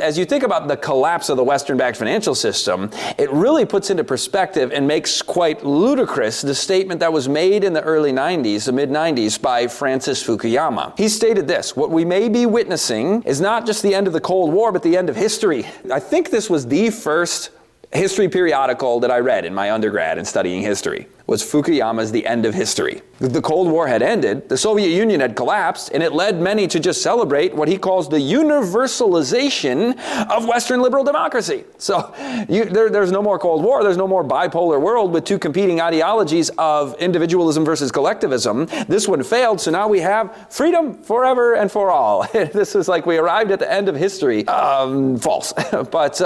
As you think about the collapse of the Western-backed financial system, it really puts into perspective and makes quite ludicrous the statement that was made in the early 90s, the mid-90s, by Francis Fukuyama. He stated this: what we may be witnessing is not just the end of the Cold War, but the end of history. I think this was the first history periodical that I read in my undergrad in studying history, was Fukuyama's The End of History. The Cold War had ended, the Soviet Union had collapsed, and it led many to just celebrate what he calls the universalization of Western liberal democracy. So there's no more Cold War, there's no more bipolar world with two competing ideologies of individualism versus collectivism. This one failed, so now we have freedom forever and for all. This was like we arrived at the end of history. False. But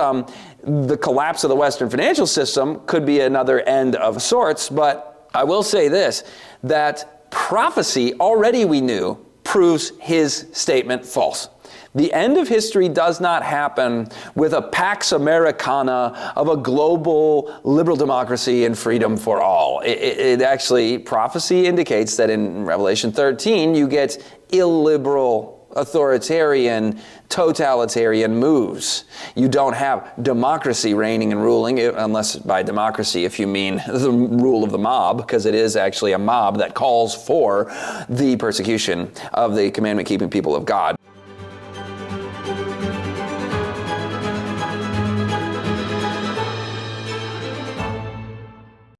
the collapse of the Western financial system could be another end of sorts, but I will say this, that prophecy, already we knew, proves his statement false. The end of history does not happen with a Pax Americana of a global liberal democracy and freedom for all. It actually, prophecy indicates that in Revelation 13, you get illiberal, authoritarian, totalitarian moves. You don't have democracy reigning and ruling, unless by democracy if you mean the rule of the mob, because it is actually a mob that calls for the persecution of the commandment-keeping people of God.